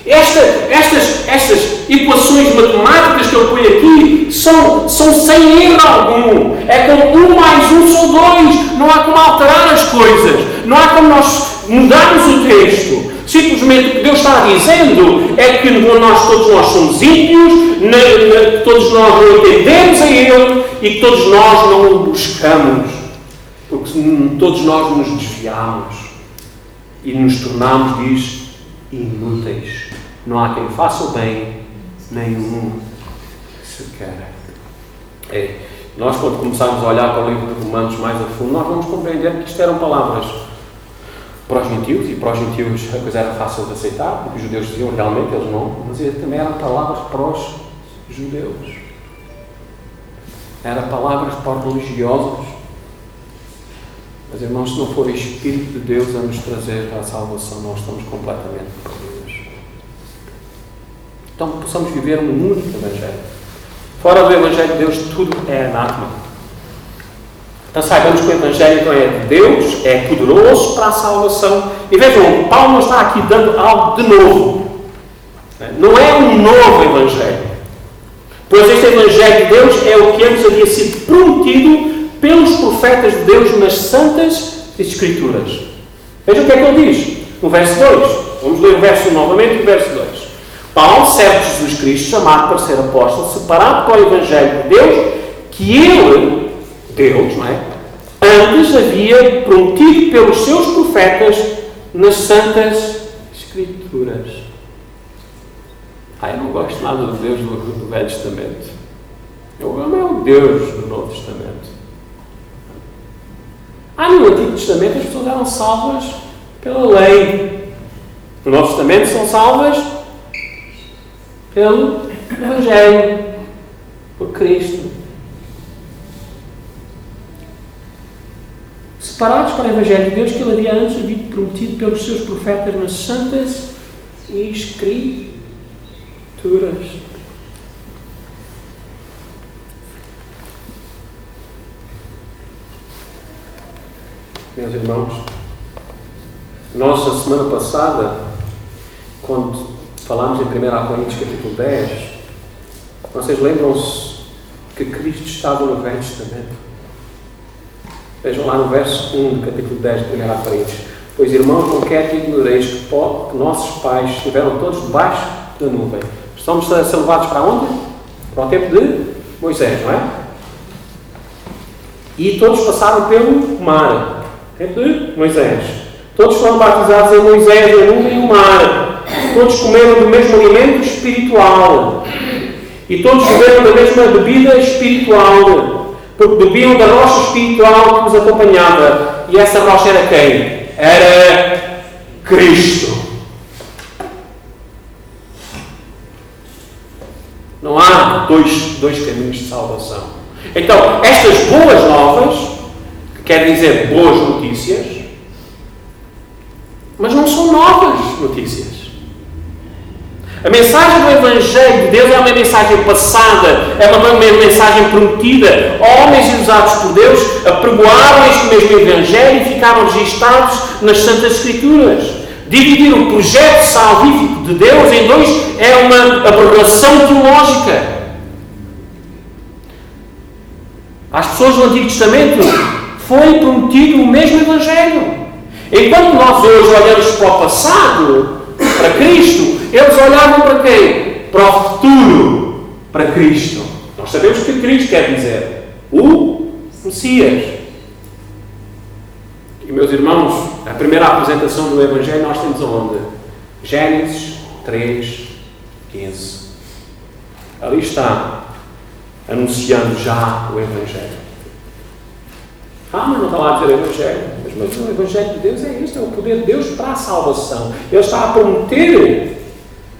Estas equações matemáticas que eu ponho aqui são sem erro algum. É como 1 mais 1 são 2. Não há como alterar as coisas. Não há como nós mudarmos o texto. Simplesmente o que Deus está dizendo é que todos nós somos ímpios, todos nós não entendemos a Ele e que todos nós não o buscamos. Porque todos nós nos desviamos e nos tornamos, diz, inúteis. Não há quem faça o bem, nenhum sequer. Nós, quando começarmos a olhar para o livro de Romanos mais a fundo, nós vamos compreender que isto eram palavras para os gentios, e para os gentios a coisa era fácil de aceitar, porque os judeus diziam realmente, eles não, mas também eram palavras para os judeus. Eram palavras para os religiosos. Mas, irmãos, se não for o Espírito de Deus a nos trazer a salvação, nós estamos completamente perdidos. Então, possamos viver um único Evangelho. Fora do Evangelho de Deus, tudo é anátema. Então, saibamos que o Evangelho então, é de Deus, é poderoso para a salvação. E vejam, Paulo não está aqui dando algo de novo. Não é um novo Evangelho. Pois este Evangelho de Deus é o que antes havia sido prometido pelos profetas de Deus nas Santas Escrituras. Vejam o que é que ele diz no verso 2. Vamos ler o verso novamente, o verso 2. Paulo, servo de Jesus Cristo, chamado para ser apóstolo, separado para o Evangelho de Deus, que ele, Deus, não é? Antes havia prometido pelos seus profetas nas Santas Escrituras. Eu não gosto nada do Deus do Velho Testamento. Eu amo o Deus do Novo Testamento. No Antigo Testamento as pessoas eram salvas pela lei. No Novo Testamento são salvas pelo Evangelho, por Cristo. Separados para o Evangelho de Deus que ele havia antes prometido pelos seus profetas nas Santas Escrituras. Meus irmãos, nós, a semana passada, quando falámos em 1 Coríntios capítulo 10, vocês lembram-se que Cristo estava no Velho Testamento? Vejam lá no verso 1 do capítulo 10 de 1 Coríntios. Pois, irmãos, não quero que ignoreis que nossos pais estiveram todos debaixo da nuvem. Estamos a ser levados para onde? Para o tempo de Moisés, não é? E todos passaram pelo mar. Tempo de Moisés. Todos foram batizados em Moisés, a nuvem e o mar. Todos comeram do mesmo alimento espiritual. E todos beberam da mesma bebida espiritual. Porque bebiam da rocha espiritual que os acompanhava. E essa rocha era quem? Era Cristo. Não há dois caminhos de salvação. Então, estas boas novas, que quer dizer boas notícias, Mas não são novas notícias. A mensagem do Evangelho de Deus é uma mensagem passada, é uma mensagem prometida. Homens usados por Deus apregoaram este mesmo Evangelho e ficaram registados nas Santas Escrituras. Dividir o projeto salvífico de Deus em dois é uma aberração teológica. Às pessoas do Antigo Testamento foi prometido o mesmo Evangelho. Enquanto nós hoje olhamos para o passado, para Cristo, eles olhavam para quem? Para o futuro, para Cristo. Nós sabemos o que Cristo quer dizer. O Messias. E, meus irmãos, a primeira apresentação do Evangelho nós temos aonde? Gênesis 3:15. Ali está, anunciando já o Evangelho. Mas não está lá a dizer Evangelho. Mas o Evangelho de Deus é isto, é o poder de Deus para a salvação. Ele está a prometer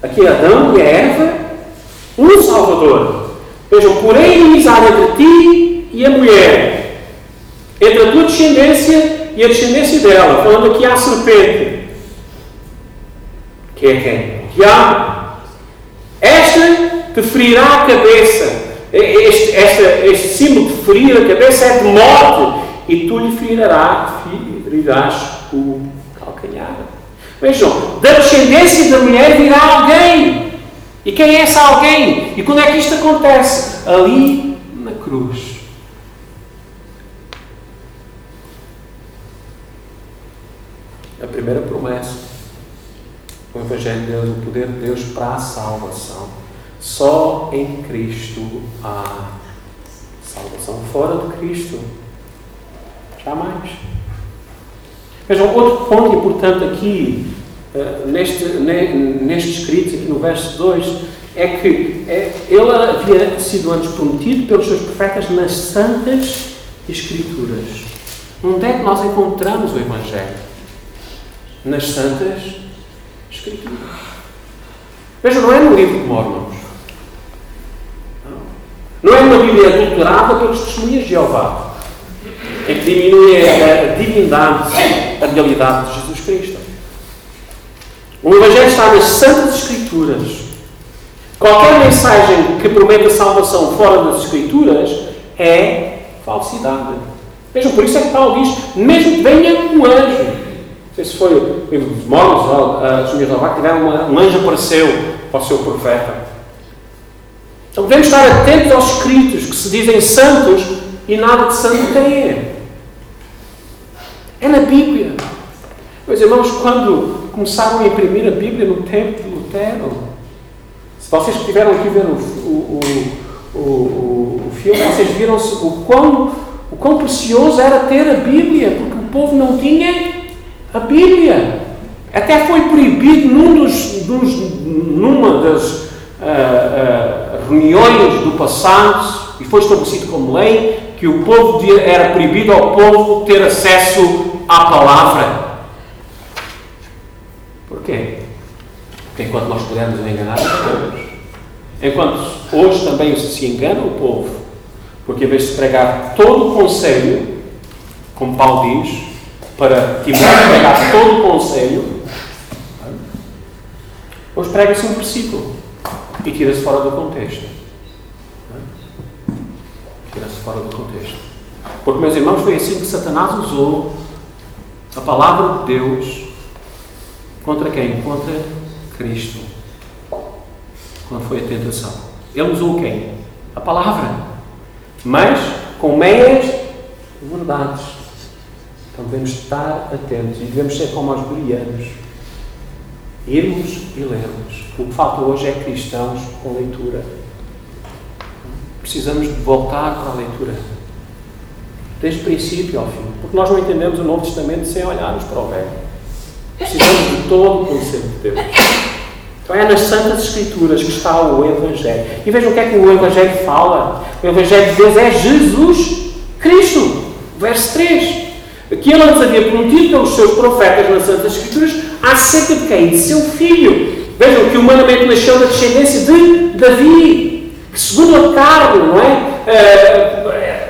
aqui a Adão e a Eva um Salvador. Vejam, porém inimizade entre ti e a mulher, entre a tua descendência e a descendência dela, falando aqui à serpente, que é quem? O diabo. Esta te ferirá a cabeça. Este símbolo de ferir a cabeça é de morte, e tu lhe ferirás o calcanhar. Vejam, da descendência da mulher virá alguém. E quem é esse alguém? E quando é que isto acontece? Ali na cruz. A primeira promessa. O Evangelho de Deus, o poder de Deus para a salvação. Só em Cristo há salvação. Fora de Cristo, jamais. Vejam, outro ponto importante aqui, neste escrito, aqui no verso 2, é que ele havia sido antes prometido pelos seus profetas nas Santas Escrituras. Onde é que nós encontramos o Evangelho? Nas Santas Escrituras. Vejam, não é no livro de Mormons. Não é uma Bíblia adulterada pelos testemunhas de Jeová, em que diminui a divindade, a realidade de Jesus Cristo. O Evangelho está nas Santas Escrituras. Qualquer mensagem que prometa salvação fora das Escrituras é falsidade. Vejam, por isso é que Paulo diz, mesmo que venha um anjo. Não sei se foi o livro dos Mormons, a testemunha de Jeová, que um anjo apareceu ao seu profeta. Então devemos estar atentos aos escritos que se dizem santos e nada de santo têm. É na Bíblia. Meus irmãos, quando começaram a imprimir a Bíblia no tempo de Lutero, se vocês tiveram aqui ver o filme, vocês viram-se o quão precioso era ter a Bíblia, porque o povo não tinha a Bíblia. Até foi proibido numa das reuniões do passado, e foi estabelecido como lei, que o povo era proibido ao povo ter acesso à palavra. Porquê? Porque enquanto nós pudermos enganar os povos, enquanto hoje também se engana o povo, porque em vez de pregar todo o conselho, como Paulo diz, para Timóteo pregar todo o conselho, hoje prega-se um versículo e tira-se fora do contexto. Tira-se fora do contexto. Porque, meus irmãos, foi assim que Satanás usou a palavra de Deus contra quem? Contra Cristo. Quando foi a tentação. Ele usou quem? A palavra. Mas com meias verdades. Então devemos estar atentos e devemos ser como os bereanos. Irmos e lermos. O que falta hoje é cristãos com leitura. Precisamos de voltar para a leitura. Desde o princípio ao fim. Porque nós não entendemos o Novo Testamento sem olharmos para o Velho. Precisamos de todo o conceito de Deus. Então é nas Santas Escrituras que está o Evangelho. E vejam o que é que o Evangelho fala. O Evangelho de Deus é Jesus Cristo. Verso 3. Que ele antes havia prometido pelos seus profetas nas Santas Escrituras acerca de quem? De seu filho. Vejam que humanamente nasceu da descendência de Davi, que segundo a carne, não é?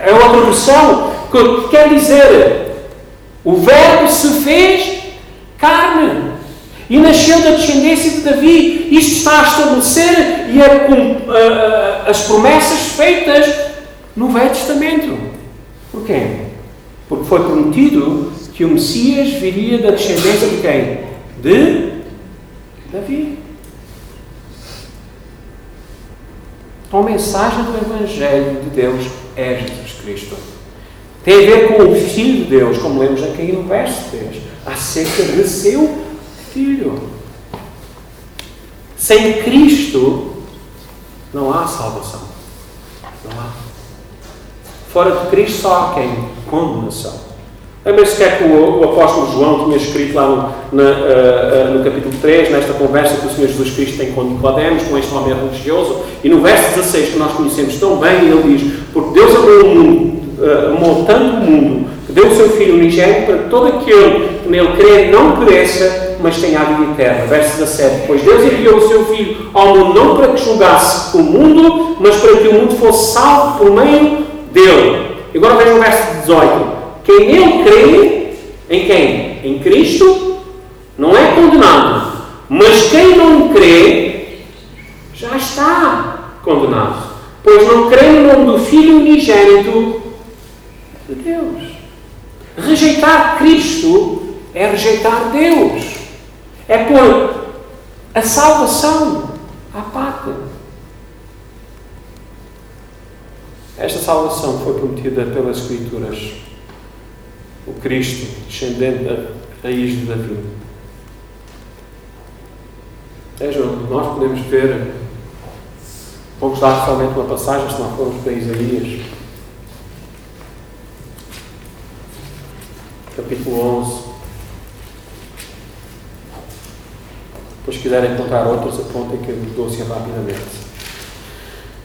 É outra versão, que quer dizer, o Verbo se fez carne. E nasceu da descendência de Davi. Isto está a estabelecer as promessas feitas no Velho Testamento. Porquê? Porque foi prometido que o Messias viria da descendência de quem? De Davi. Então a mensagem do Evangelho de Deus é Jesus Cristo. Tem a ver com o Filho de Deus, como lemos aqui no verso 3, acerca de seu Filho. Sem Cristo não há salvação. Não há. Fora de Cristo só há quem? Condenação. Lembra-se que é que o apóstolo João tinha escrito lá no capítulo 3, nesta conversa que o Senhor Jesus Cristo tem com Nicodemos, com este homem religioso, e no verso 16, que nós conhecemos tão bem, ele diz: porque Deus amou tanto o mundo, que deu o seu Filho unigênito para que todo aquele que nele crê não pereça, mas tenha a vida eterna. Verso 17: pois Deus enviou o seu Filho ao mundo não para que julgasse o mundo, mas para que o mundo fosse salvo por meio dele. E agora vejam o verso 18: quem nele crê, em quem? Em Cristo, não é condenado, mas quem não crê já está condenado, pois não crê no nome do Filho unigênito de Deus. Rejeitar Cristo é rejeitar Deus, é pôr a salvação à parte. Esta salvação foi prometida pelas Escrituras. O Cristo, descendente da raiz de Davi. Vejam, nós podemos ver, vamos dar somente uma passagem, se não formos para Isaías, capítulo 11. Depois, se quiserem encontrar outros, apontem que eu dou assim rapidamente.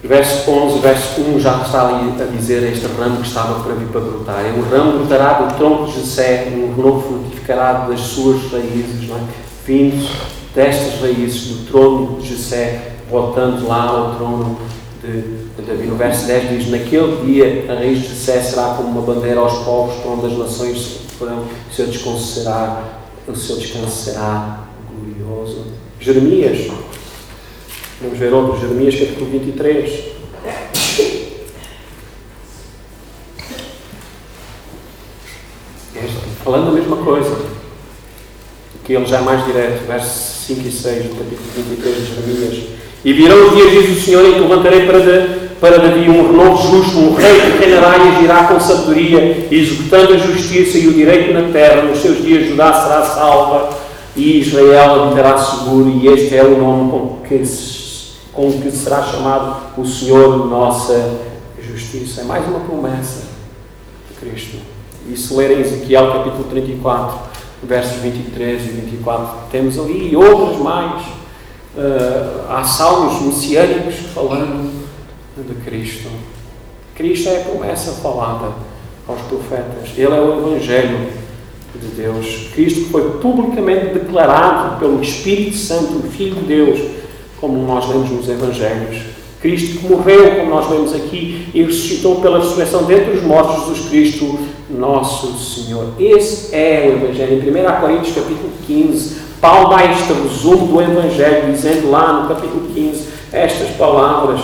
Verso 11, verso 1 já está ali a dizer este ramo que estava para vir para brotar. O ramo brotará do tronco de Jessé, um renovo frutificará das suas raízes, não é? Vindo destas raízes do trono de Jessé, voltando lá ao trono de Davi. No verso 10 diz: naquele dia a raiz de Jessé será como uma bandeira aos povos, para onde as nações porão, o seu descanso será glorioso. Jeremias. Vamos ver outro, Jeremias capítulo 23. Falando a mesma coisa, que ele já é mais direto, versos 5 e 6 do capítulo 23 de Jeremias. E virão os dias, diz o Senhor, em que levantarei para Davi um renovo justo, um rei que reinará e agirá com sabedoria, executando a justiça e o direito na terra. Nos seus dias Judá será salva e Israel habitará seguro, e este é o nome com que será chamado o Senhor nossa justiça. É mais uma promessa de Cristo. E se lerem Ezequiel capítulo 34, versos 23 e 24, temos ali outros mais. Há salmos messiânicos falando de Cristo. Cristo é a promessa falada aos profetas. Ele é o Evangelho de Deus. Cristo foi publicamente declarado pelo Espírito Santo, o Filho de Deus, como nós lemos nos Evangelhos. Cristo que morreu, como nós lemos aqui, e ressuscitou pela ressurreição dentre os mortos, Jesus Cristo, nosso Senhor. Esse é o Evangelho. Em 1 Coríntios capítulo 15, Paulo dá este resumo do Evangelho, dizendo lá no capítulo 15 estas palavras.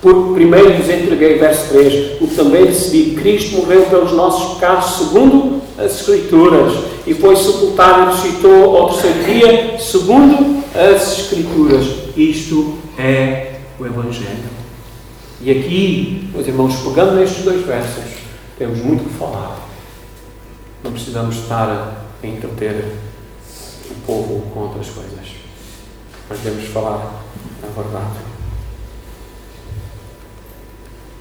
Porque primeiro lhes entreguei, verso 3, o que também recebi: Cristo morreu pelos nossos pecados segundo as Escrituras, e foi sepultado e ressuscitou ao terceiro dia segundo as Escrituras. Isto é o Evangelho. E aqui, meus irmãos, pegando nestes dois versos, temos muito que falar. Não precisamos estar a entreter o povo com outras coisas. Nós devemos falar a verdade.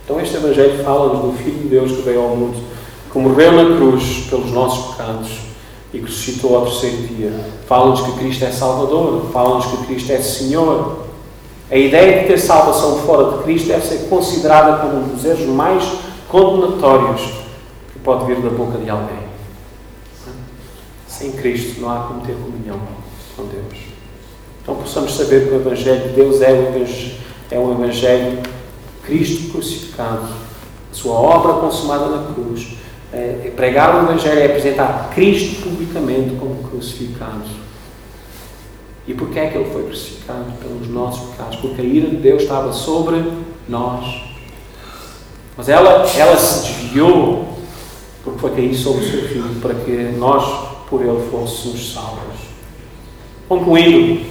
Então este Evangelho fala-nos do Filho de Deus que veio ao mundo, que morreu na cruz pelos nossos pecados e que ressuscitou ao terceiro dia. Fala-nos que Cristo é Salvador, fala-nos que Cristo é Senhor. A ideia de ter salvação fora de Cristo deve ser considerada como um dos erros mais condenatórios que pode vir da boca de alguém. Sem Cristo não há como ter comunhão com Deus. Então possamos saber que o Evangelho de Deus é um Evangelho Cristo crucificado, a sua obra consumada na cruz, Pregar o Evangelho é apresentar Cristo publicamente como crucificado. E porquê é que Ele foi crucificado? Pelos nossos pecados. Porque a ira de Deus estava sobre nós. Mas ela se desviou porque foi cair sobre o seu Filho, para que nós, por Ele, fôssemos salvos. Concluindo,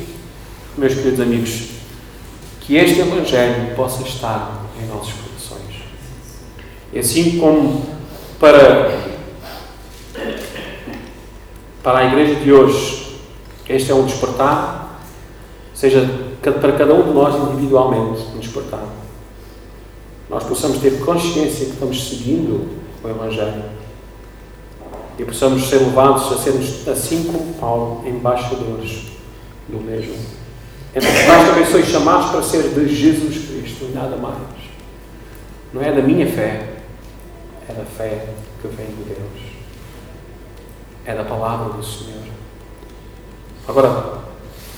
meus queridos amigos, que este Evangelho possa estar em nossos corações. E assim como para a igreja de hoje, este é um despertar, seja para cada um de nós individualmente um despertar. Nós possamos ter consciência que estamos seguindo o Evangelho e possamos ser levados a sermos, assim como Paulo, embaixadores do mesmo. Então, nós também sois chamados para ser de Jesus Cristo e nada mais. Não é da minha fé, é da fé que vem de Deus. É da palavra do Senhor. Agora,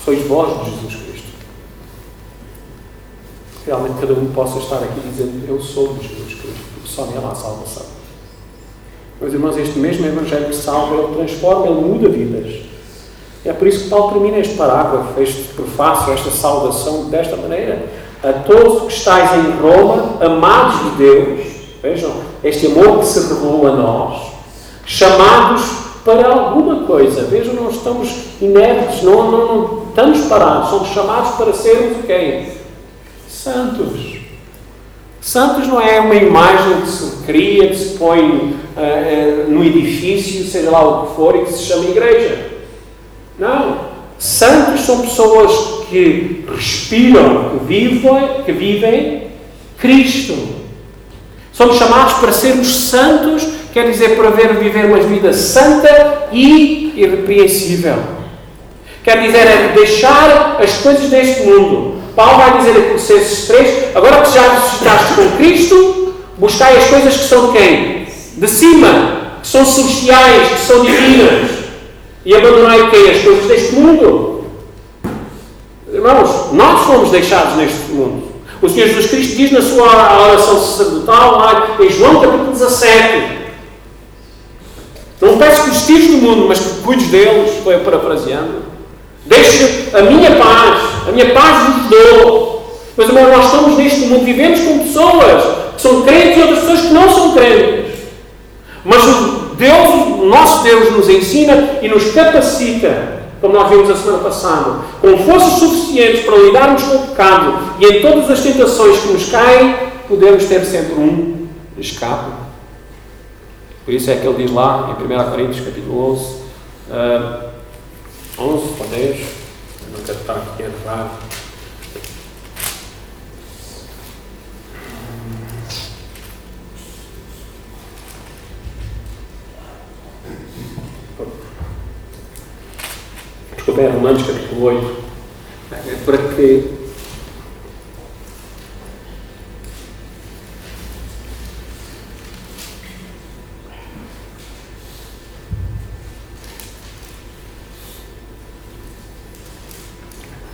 sois vós de Jesus Cristo. Realmente cada um possa estar aqui dizendo: eu sou de Jesus Cristo, porque só nele há salvação. Meus irmãos, este mesmo Evangelho que salva, ele transforma, ele muda vidas. É por isso que Paulo termina este parágrafo, este prefácio, esta saudação desta maneira: a todos que estáis em Roma, amados de Deus, vejam, este amor que se revelou a nós, chamados para alguma coisa. Vejam, não estamos inertes, não estamos parados, somos chamados para sermos o quê? Santos. Santos não é uma imagem que se cria, que se põe no edifício, seja lá o que for, e que se chama igreja. Não. Santos são pessoas que respiram, que vivem Cristo. Somos chamados para sermos santos, quer dizer, para viver uma vida santa e irrepreensível. Quer dizer, é deixar as coisas deste mundo. Paulo vai dizer a Colossenses 3, agora que já ressuscitaste com Cristo, buscai as coisas que são de quem? De cima, que são celestiais, que são divinas. E abandonai o quê? As coisas deste mundo. Irmãos, nós fomos deixados neste mundo. O Senhor Jesus Cristo diz na sua oração sacerdotal, lá em João capítulo 17, não peço que os tires do mundo, mas que cuides deles, estou parafraseando. Deixe a minha paz vos dou. Mas, irmãos, nós estamos neste mundo, vivemos com pessoas que são crentes e outras pessoas que não são crentes. Mas o nosso Deus nos ensina e nos capacita, como nós vimos a semana passada, com forças suficientes para lidarmos com o pecado e em todas as tentações que nos caem, podemos ter sempre um escape. Por isso é que ele diz lá em 1 Coríntios capítulo 11, 11 ou 10, eu não quero estar aqui a errar. Desculpa, é Romanos capítulo 8. É para que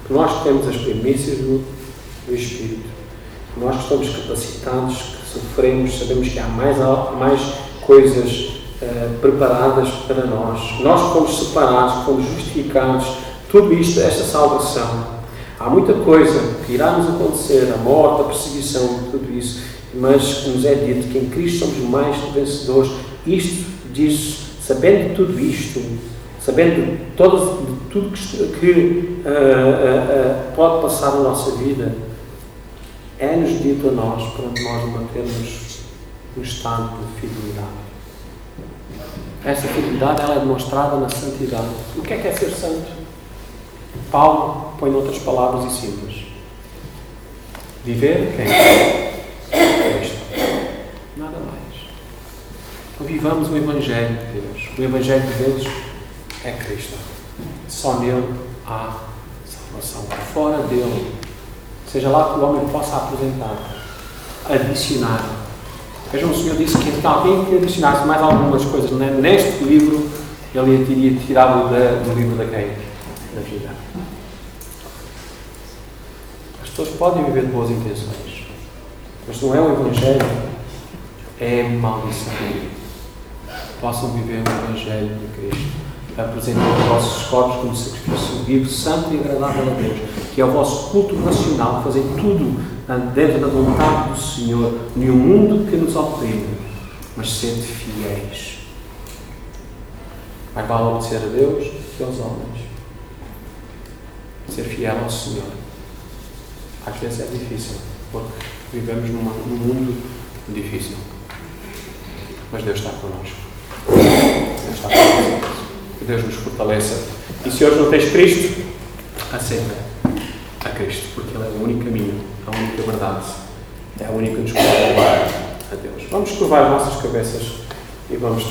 nós que temos as primícias do Espírito, nós que estamos capacitados, que sofremos, sabemos que há mais coisas preparadas para nós. Nós que fomos separados, que fomos justificados, tudo isto, esta salvação. Há muita coisa que irá nos acontecer, a morte, a perseguição, tudo isso, mas que nos é dito que em Cristo somos mais vencedores. Isto diz, sabendo de tudo isto, sabendo de tudo que pode passar na nossa vida, é-nos dito a nós para nós mantermos no estado de fidelidade. Essa fidelidade ela é demonstrada na santidade. O que é ser santo? Paulo põe outras palavras e simples. Viver quem? Cristo. Nada mais. Então vivamos o Evangelho de Deus. O Evangelho de Deus é Cristo. Só nele há salvação. Fora dele, seja lá que o homem possa apresentar, adicionar. Vejam, o Senhor disse que alguém que adicionasse mais algumas coisas neste livro, ele iria tirá-lo do livro da quem? Da vida. As pessoas podem viver de boas intenções, mas não é o Evangelho, é maldição. possam viver o Evangelho de Cristo, apresentem os vossos corpos como sacrifício vivo, santo e agradável a Deus, que é o vosso culto racional, fazem tudo dentro da vontade do Senhor, em um mundo que nos oprime, mas sede fiéis. Mais vale obedecer a Deus que aos homens. Ser fiel ao Senhor. Às vezes é difícil, porque vivemos num mundo difícil. Mas Deus está connosco. Deus está connosco. Que Deus nos fortaleça. E se hoje não tens Cristo, aceita a Cristo, porque Ele é o único caminho, a única verdade, é a única que nos pode levar a Deus. Vamos curvar as nossas cabeças e vamos